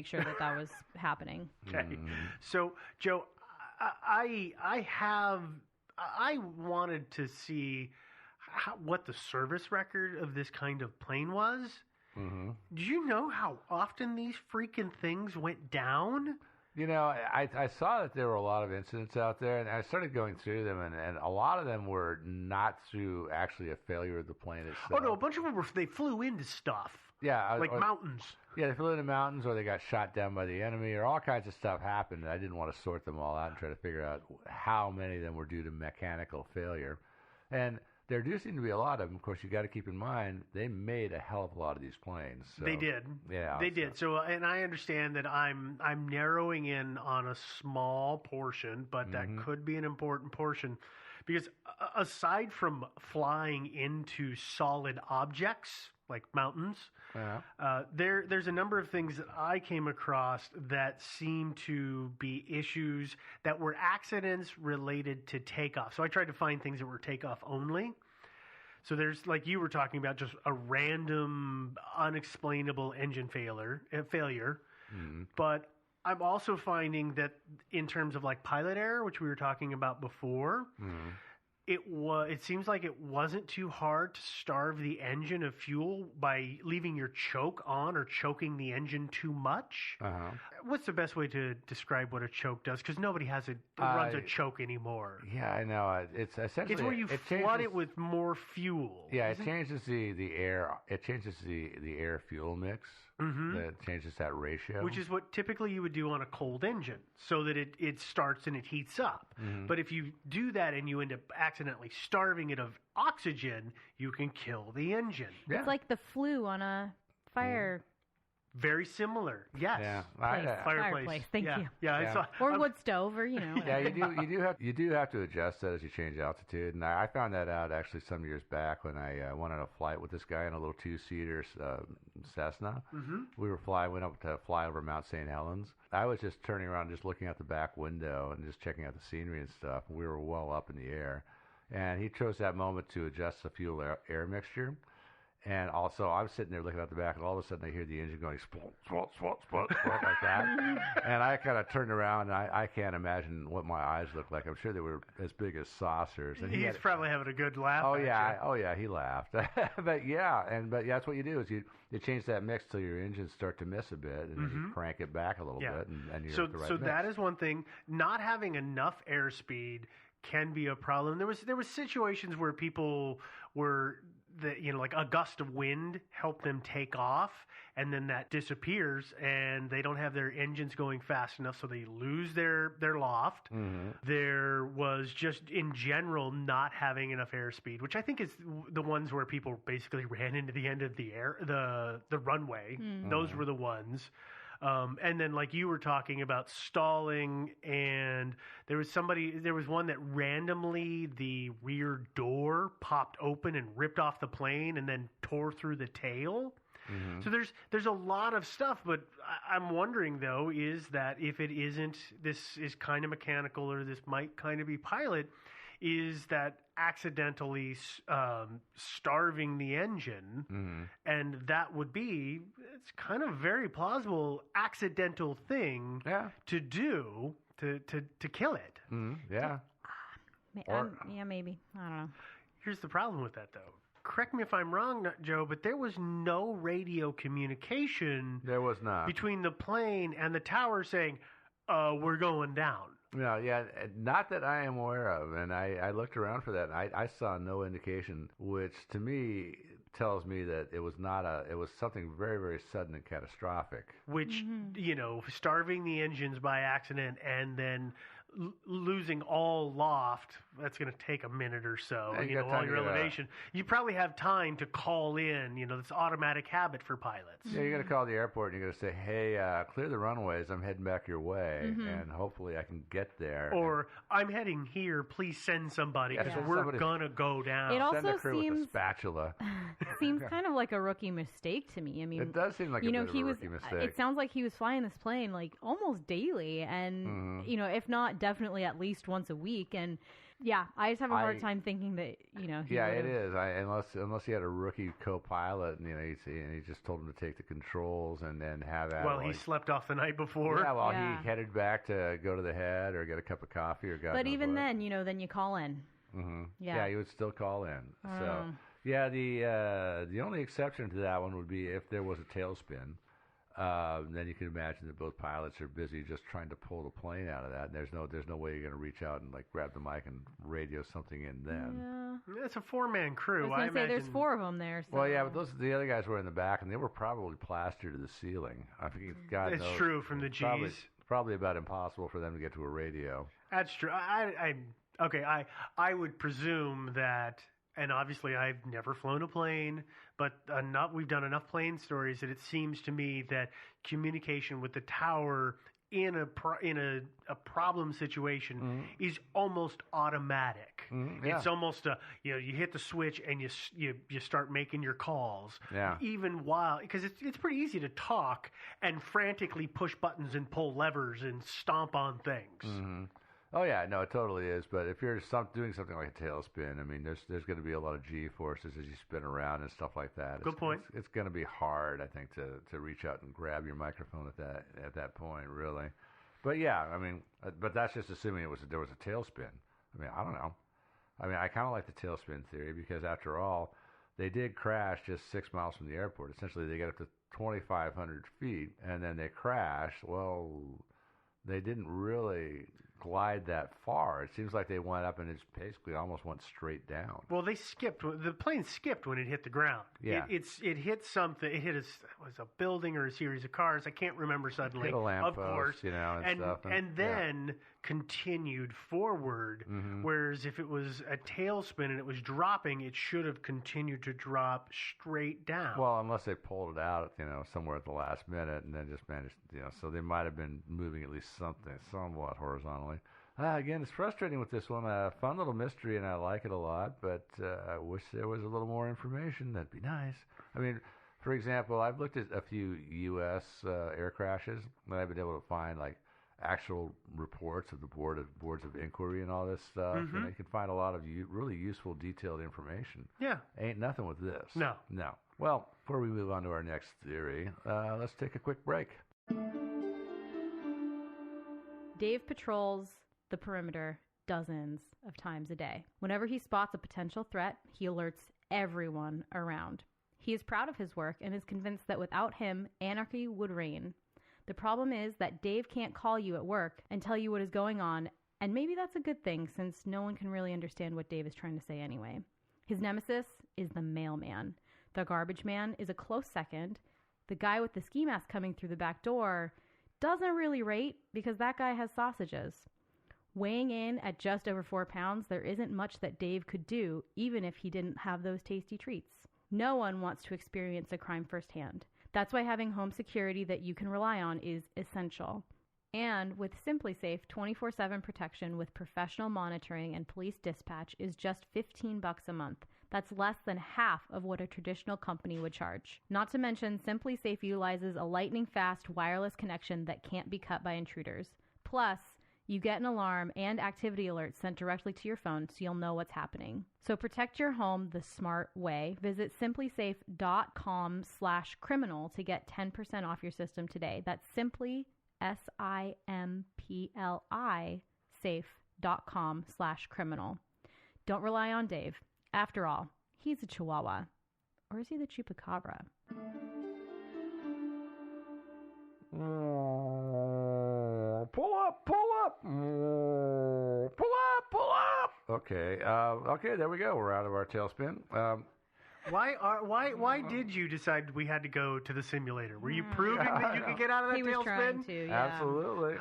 make sure that was happening. Okay. So, Joe, I wanted to see what the service record of this kind of plane was. Mm-hmm. Do you know how often these freaking things went down? You know, I saw that there were a lot of incidents out there, and I started going through them, and a lot of them were not through actually a failure of the plane itself. Oh, no, a bunch of them they flew into stuff. Yeah. Like mountains. Yeah, they flew into mountains, or they got shot down by the enemy, or all kinds of stuff happened. I didn't want to sort them all out and try to figure out how many of them were due to mechanical failure. And there do seem to be a lot of them. Of course, you got to keep in mind they made a hell of a lot of these planes. So, they did. Yeah, they did. So, and I understand that I'm narrowing in on a small portion, but that could be an important portion, because aside from flying into solid objects like mountains, there's a number of things that I came across that seem to be issues that were accidents related to takeoff. So I tried to find things that were takeoff only. So there's, like you were talking about, just a random, unexplainable engine failure. Mm-hmm. But I'm also finding that in terms of like pilot error, which we were talking about before, it seems like it wasn't too hard to starve the engine of fuel by leaving your choke on or choking the engine too much. Uh-huh. What's the best way to describe what a choke does? Because nobody runs a choke anymore. Yeah, I know. It's essentially it's where you flood it with more fuel. Yeah, it changes the air. It changes the air fuel mix. Mm-hmm. That changes that ratio, which is what typically you would do on a cold engine, so that it starts and it heats up. Mm-hmm. But if you do that and you end up accidentally starving it of oxygen, you can kill the engine. Yeah. It's like the flue on a fire. Very similar, yes. Yeah, fireplace. Thank you. Yeah, or wood stove, or Yeah, you do have to adjust that as you change altitude, and I found that out actually some years back when I went on a flight with this guy in a little 2-seater Cessna. Mm-hmm. Went up to fly over Mount St. Helens. I was just turning around, just looking out the back window and just checking out the scenery and stuff. We were well up in the air, and he chose that moment to adjust the fuel air mixture. And also, I was sitting there looking out the back, and all of a sudden I hear the engine going splut, splut, splut, splut, splut, like that. And I kind of turned around, and I can't imagine what my eyes looked like. I'm sure they were as big as saucers. And he's probably having a good laugh. Oh yeah, he laughed. but that's what you do is you change that mix till your engines start to miss a bit, and then you crank it back a little bit, and you're at the right mix. That is one thing. Not having enough airspeed can be a problem. There was situations where people were like a gust of wind helped them take off, and then that disappears, and they don't have their engines going fast enough, so they lose their loft. Mm-hmm. There was just in general not having enough airspeed, which I think is the ones where people basically ran into the end of the runway. Mm-hmm. Those were the ones. And then, like you were talking about stalling, and there was one that randomly the rear door popped open and ripped off the plane and then tore through the tail. Mm-hmm. So there's a lot of stuff, but I'm wondering though, is that if it isn't, this is kind of mechanical, or this might kind of be pilot, is that accidentally starving the engine, and that would be, it's kind of very plausible accidental thing to do to kill it. Yeah. Maybe. I don't know. Here's the problem with that though. Correct me if I'm wrong, Joe, but there was no radio communication. There was not. Between the plane and the tower saying, we're going down. No, yeah, not that I am aware of, and I looked around for that, and I saw no indication, which to me tells me that it was something very, very sudden and catastrophic. Which, starving the engines by accident and then losing all loft, that's going to take a minute or so. All your elevation. You probably have time to call in, this automatic habit for pilots. Yeah, you got to call the airport and you got to say, hey, clear the runways. I'm heading back your way, and hopefully I can get there. Or I'm heading here. Please send somebody because we're going to go down. It also send the crew with a spatula. Seems kind of like a rookie mistake to me. I mean, it does seem like a bit of a rookie mistake. It sounds like he was flying this plane like almost daily, and if not, definitely at least once a week. And Yeah, I just have a hard time thinking that, he it is. Unless he had a rookie co-pilot, and, he just told him to take the controls and then have that. Well, he slept off the night before. Yeah, he headed back to go to the head or get a cup of coffee or God But knows even what. then, then you call in. Mm-hmm. Yeah, he would still call in. So, the only exception to that one would be if there was a tailspin. Then you can imagine that both pilots are busy just trying to pull the plane out of that. And there's no way you're going to reach out and grab the mic and radio something in then. Yeah. It's a 4-man crew. I was going to say there's 4 of them there. So. Well, yeah, but the other guys were in the back, and they were probably plastered to the ceiling. I think God knows. It's true from the G's. Probably about impossible for them to get to a radio. That's true. I would presume that, and obviously I've never flown a plane, but we've done enough plane stories that it seems to me that communication with the tower in a problem situation is almost automatic. Yeah. It's almost you hit the switch and you start making your calls. Yeah. Even while, because it's pretty easy to talk and frantically push buttons and pull levers and stomp on things. Mm-hmm. Oh yeah, no, it totally is. But if you're doing something like a tailspin, I mean, there's going to be a lot of G forces as you spin around and stuff like that. Good point. It's going to be hard, I think, to reach out and grab your microphone at that point, really. But yeah, I mean, but that's just assuming there was a tailspin. I mean, I don't know. I mean, I kind of like the tailspin theory because after all, they did crash just 6 miles from the airport. Essentially, they get up to 2,500 feet and then they crash. Well, they didn't really glide that far. It seems like they went up and it's basically almost went straight down. Well, they skipped. The plane skipped when it hit the ground. Yeah. It hit something. It hit was a building or a series of cars. I can't remember suddenly. Hit a lamppost, of course, and stuff. And then continued forward. Mm-hmm. Whereas if it was a tailspin and it was dropping, it should have continued to drop straight down. Well, unless they pulled it out, somewhere at the last minute and then just managed, so they might have been moving at least somewhat horizontally. Again, it's frustrating with this one. A fun little mystery, and I like it a lot, but I wish there was a little more information. That'd be nice. I mean, for example, I've looked at a few U.S. Air crashes, and I've been able to find, actual reports of the boards of inquiry and all this stuff. Mm-hmm. And you can find a lot of really useful, detailed information. Yeah. Ain't nothing with this. No. Well, before we move on to our next theory, let's take a quick break. Dave patrols the perimeter dozens of times a day. Whenever he spots a potential threat, he alerts everyone around. He is proud of his work and is convinced that without him, anarchy would reign. The problem is that Dave can't call you at work and tell you what is going on, and maybe that's a good thing since no one can really understand what Dave is trying to say anyway. His nemesis is the mailman. The garbage man is a close second. The guy with the ski mask coming through the back door doesn't really rate because that guy has sausages. Weighing in at just over 4 pounds, there isn't much that Dave could do even if he didn't have those tasty treats. No one wants to experience a crime firsthand. That's why having home security that you can rely on is essential. And with SimpliSafe, 24/7 protection with professional monitoring and police dispatch is just $15 a month. That's less than half of what a traditional company would charge. Not to mention, SimpliSafe utilizes a lightning-fast wireless connection that can't be cut by intruders. Plus, you get an alarm and activity alerts sent directly to your phone so you'll know what's happening. So protect your home the smart way. Visit simplysafe.com/criminal to get 10% off your system today. That's simply SIMPLI safe.com/criminal. Don't rely on Dave. After all, he's a chihuahua. Or is he the chupacabra? Pull up. Pull up. Okay, there we go. We're out of our tailspin. Why did you decide we had to go to the simulator? Were you proving that you could get out of that he tailspin? was trying to, yeah. Absolutely.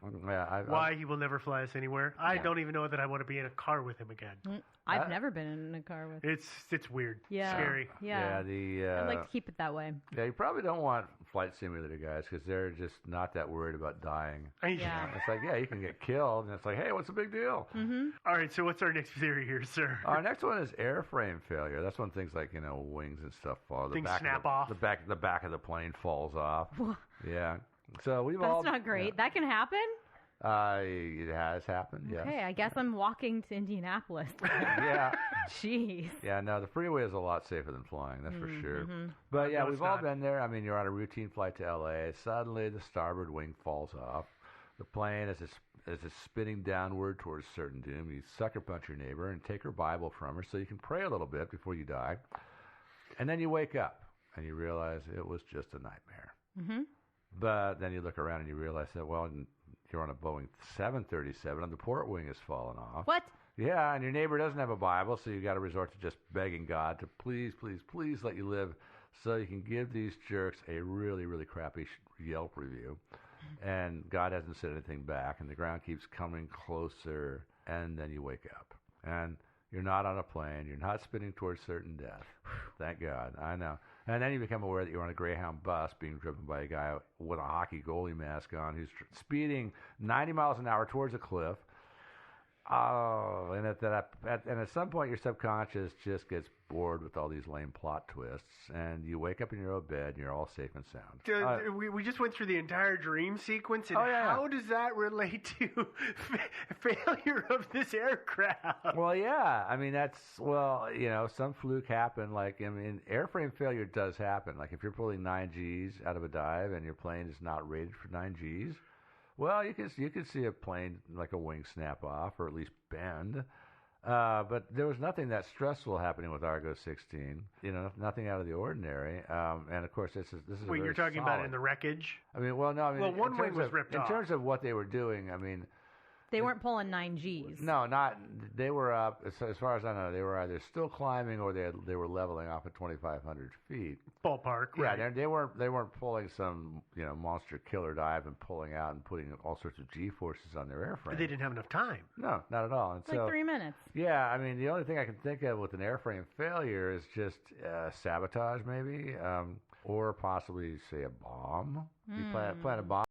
Why he will never fly us anywhere. I don't even know that I want to be in a car with him again. I've never been in a car with him. It's weird. Yeah. Scary. Yeah. I'd like to keep it that way. Yeah, you probably don't want flight simulator guys because they're just not that worried about dying. Yeah. It's like, you can get killed, and it's like, hey, what's the big deal? Mm-hmm. All right, so what's our next theory here, sir? Our next one is airframe failure. That's when things like, wings and stuff fall. Things snap off. The back of the plane falls off. Yeah. So That's not great. That can happen? It has happened, yes. Okay, I guess I'm walking to Indianapolis. Yeah. Jeez. Yeah, no, the freeway is a lot safer than flying, that's for sure. Mm-hmm. But yeah, No, we've it's all not. been there. I mean, you're on a routine flight to LA. Suddenly, the starboard wing falls off. The plane, as it's spinning downward towards certain doom, you sucker punch your neighbor and take her Bible from her so you can pray a little bit before you die. And then you wake up and you realize it was just a nightmare. Mm-hmm. But then you look around and you realize that, well, you're on a Boeing 737 and the port wing has fallen off. What? Yeah, and your neighbor doesn't have a Bible, so you got to resort to just begging God to please, please, please let you live so you can give these jerks a really, really crappy Yelp review. And God hasn't said anything back, and the ground keeps coming closer, and then you wake up. And you're not on a plane. You're not spinning towards certain death. Thank God. I know. And then you become aware that you're on a Greyhound bus being driven by a guy with a hockey goalie mask on who's speeding 90 miles an hour towards a cliff. Oh, and at some point your subconscious just gets bored with all these lame plot twists, and you wake up in your own bed and you're all safe and sound. We just went through the entire dream sequence, and how does that relate to failure of this aircraft? Well, yeah, I mean some fluke happened. Like, I mean, airframe failure does happen. Like if you're pulling 9 Gs out of a dive and your plane is not rated for 9 Gs. Well, you could see a plane, like a wing snap off or at least bend. But there was nothing that stressful happening with Argo 16. Nothing out of the ordinary. And of course, this is. Wait, you're talking about in the wreckage? I mean, well, no. I mean, well, one wing was ripped off. In terms of what they were doing, I mean. They weren't pulling 9 Gs. No, not. They were up. As far as I know, they were either still climbing or they were leveling off at 2,500 feet. Ballpark, right? Yeah, they weren't pulling some monster killer dive and pulling out and putting all sorts of G forces on their airframe. But they didn't have enough time. No, not at all. And like 3 minutes. Yeah, I mean, the only thing I can think of with an airframe failure is just sabotage, maybe, or possibly say a bomb. You plant a bomb.